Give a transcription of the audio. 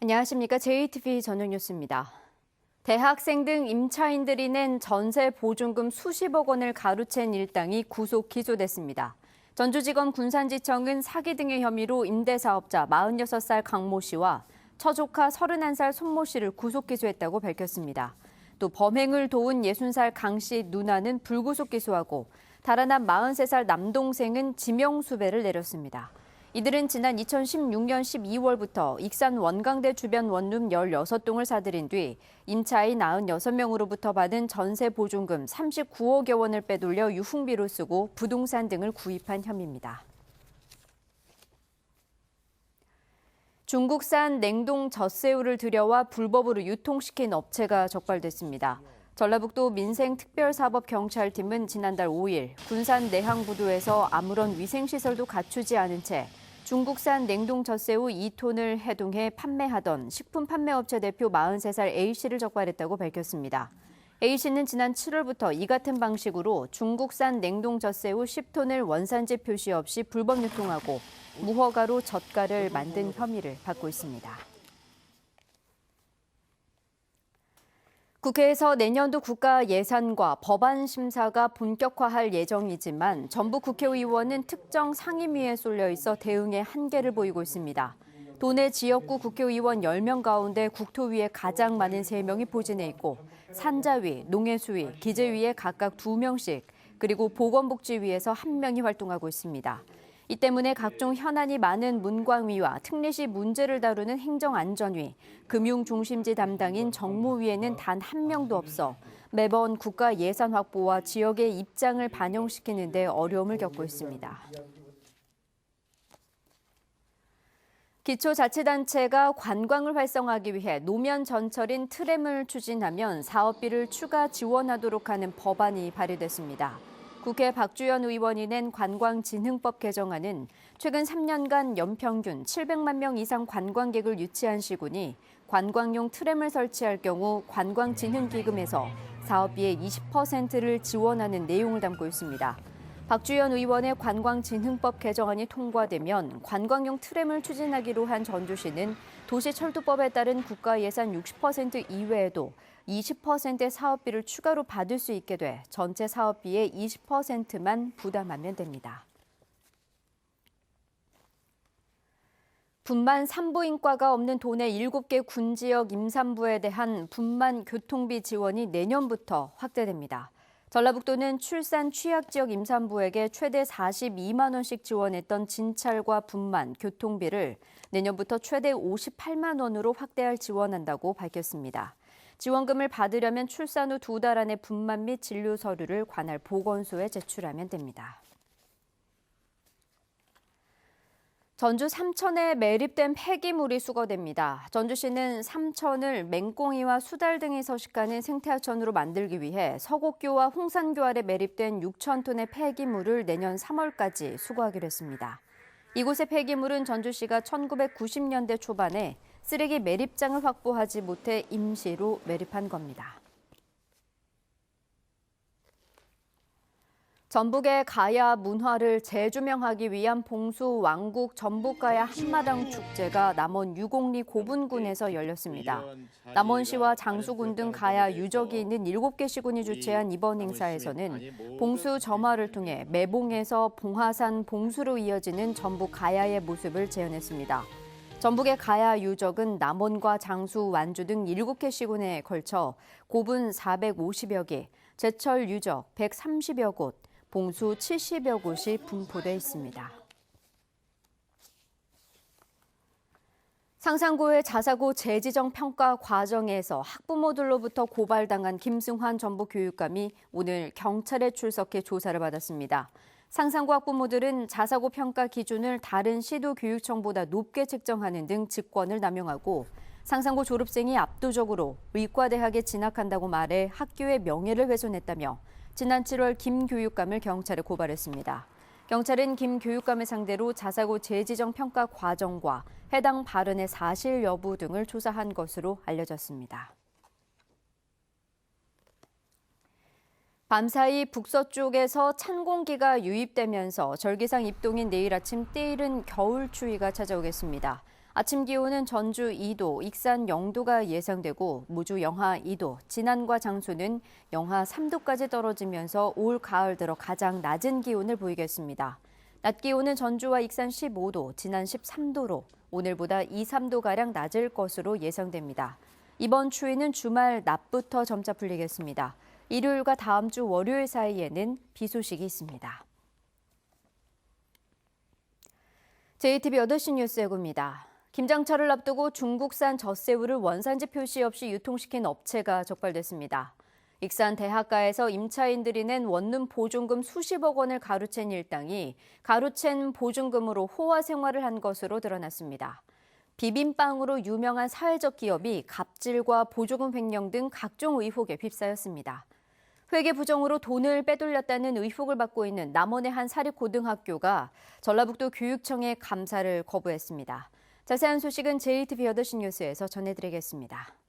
안녕하십니까. JTBC 저녁 뉴스입니다. 대학생 등 임차인들이 낸 전세 보증금 수십억 원을 가로챈 일당이 구속 기소됐습니다. 전주지검 군산지청은 사기 등의 혐의로 임대사업자 46살 강모 씨와 처조카 31살 손모 씨를 구속 기소했다고 밝혔습니다. 또 범행을 도운 60살 강 씨 누나는 불구속 기소하고 달아난 43살 남동생은 지명수배를 내렸습니다. 이들은 지난 2016년 12월부터 익산 원광대 주변 원룸 16동을 사들인 뒤 임차인 96명으로부터 받은 전세 보증금 39억여 원을 빼돌려 유흥비로 쓰고 부동산 등을 구입한 혐의입니다. 중국산 냉동 젖새우를 들여와 불법으로 유통시킨 업체가 적발됐습니다. 전라북도 민생특별사법경찰팀은 지난달 5일 군산 내항부두에서 아무런 위생시설도 갖추지 않은 채 중국산 냉동 젖새우 2톤을 해동해 판매하던 식품 판매업체 대표 43살 A씨를 적발했다고 밝혔습니다. A씨는 지난 7월부터 이 같은 방식으로 중국산 냉동 젖새우 10톤을 원산지 표시 없이 불법 유통하고 무허가로 젓갈을 만든 혐의를 받고 있습니다. 국회에서 내년도 국가 예산과 법안 심사가 본격화할 예정이지만 전부 국회의원은 특정 상임위에 쏠려 있어 대응에 한계를 보이고 있습니다. 도내 지역구 국회의원 10명 가운데 국토위에 가장 많은 3명이 포진해 있고 산자위, 농해수위, 기재위에 각각 2명씩 그리고 보건복지위에서 1명이 활동하고 있습니다. 이 때문에 각종 현안이 많은 문광위와 특례시 문제를 다루는 행정안전위, 금융중심지 담당인 정무위에는 단 1명도 없어 매번 국가 예산 확보와 지역의 입장을 반영시키는 데 어려움을 겪고 있습니다. 기초자치단체가 관광을 활성화하기 위해 노면 전철인 트램을 추진하면 사업비를 추가 지원하도록 하는 법안이 발의됐습니다. 국회 박주연 의원이 낸 관광진흥법 개정안은 최근 3년간 연평균 700만 명 이상 관광객을 유치한 시군이 관광용 트램을 설치할 경우 관광진흥기금에서 사업비의 20%를 지원하는 내용을 담고 있습니다. 박주연 의원의 관광진흥법 개정안이 통과되면 관광용 트램을 추진하기로 한 전주시는 도시철도법에 따른 국가 예산 60% 이외에도 20%의 사업비를 추가로 받을 수 있게 돼 전체 사업비의 20%만 부담하면 됩니다. 분만 산부인과가 없는 도내 7개 군지역 임산부에 대한 분만 교통비 지원이 내년부터 확대됩니다. 전라북도는 출산 취약 지역 임산부에게 최대 42만 원씩 지원했던 진찰과 분만, 교통비를 내년부터 최대 58만 원으로 확대할 지원한다고 밝혔습니다. 지원금을 받으려면 출산 후 2달 안에 분만 및 진료 서류를 관할 보건소에 제출하면 됩니다. 전주 삼천에 매립된 폐기물이 수거됩니다. 전주시는 삼천을 맹꽁이와 수달 등이 서식하는 생태하천으로 만들기 위해 서곡교와 홍산교 아래 매립된 6천 톤의 폐기물을 내년 3월까지 수거하기로 했습니다. 이곳의 폐기물은 전주시가 1990년대 초반에 쓰레기 매립장을 확보하지 못해 임시로 매립한 겁니다. 전북의 가야 문화를 재조명하기 위한 봉수 왕국 전북가야 한마당 축제가 남원 유곡리 고분군에서 열렸습니다. 남원시와 장수군 등 가야 유적이 있는 7개 시군이 주최한 이번 행사에서는 봉수 점화를 통해 매봉에서 봉하산 봉수로 이어지는 전북 가야의 모습을 재현했습니다. 전북의 가야 유적은 남원과 장수, 완주 등 7개 시군에 걸쳐 고분 450여 개, 제철 유적 130여 곳, 봉수 70여 곳이 분포돼 있습니다. 상산고의 자사고 재지정 평가 과정에서 학부모들로부터 고발당한 김승환 전북교육감이 오늘 경찰에 출석해 조사를 받았습니다. 상산고 학부모들은 자사고 평가 기준을 다른 시도교육청보다 높게 책정하는 등 직권을 남용하고 상산고 졸업생이 압도적으로 의과대학에 진학한다고 말해 학교의 명예를 훼손했다며 지난 7월 김 교육감을 경찰에 고발했습니다. 경찰은 김 교육감을 상대로 자사고 재지정 평가 과정과 해당 발언의 사실 여부 등을 조사한 것으로 알려졌습니다. 밤사이 북서쪽에서 찬 공기가 유입되면서 절기상 입동인 내일 아침 때이른 겨울 추위가 찾아오겠습니다. 아침 기온은 전주 2도, 익산 0도가 예상되고 무주 영하 2도, 진안과 장소는 영하 3도까지 떨어지면서 올 가을 들어 가장 낮은 기온을 보이겠습니다. 낮 기온은 전주와 익산 15도, 진안 13도로 오늘보다 2, 3도가량 낮을 것으로 예상됩니다. 이번 추위는 주말 낮부터 점차 풀리겠습니다. 일요일과 다음 주 월요일 사이에는 비 소식이 있습니다. JTBC 8시 뉴스 예고입니다. 김장철을 앞두고 중국산 젖새우를 원산지 표시 없이 유통시킨 업체가 적발됐습니다. 익산 대학가에서 임차인들이 낸 원룸 보증금 수십억 원을 가로챈 일당이 가로챈 보증금으로 호화 생활을 한 것으로 드러났습니다. 비빔빵으로 유명한 사회적 기업이 갑질과 보조금 횡령 등 각종 의혹에 휩싸였습니다. 회계 부정으로 돈을 빼돌렸다는 의혹을 받고 있는 남원의 한 사립고등학교가 전라북도 교육청의 감사를 거부했습니다. 자세한 소식은 JTBC 8시 뉴스에서 전해드리겠습니다.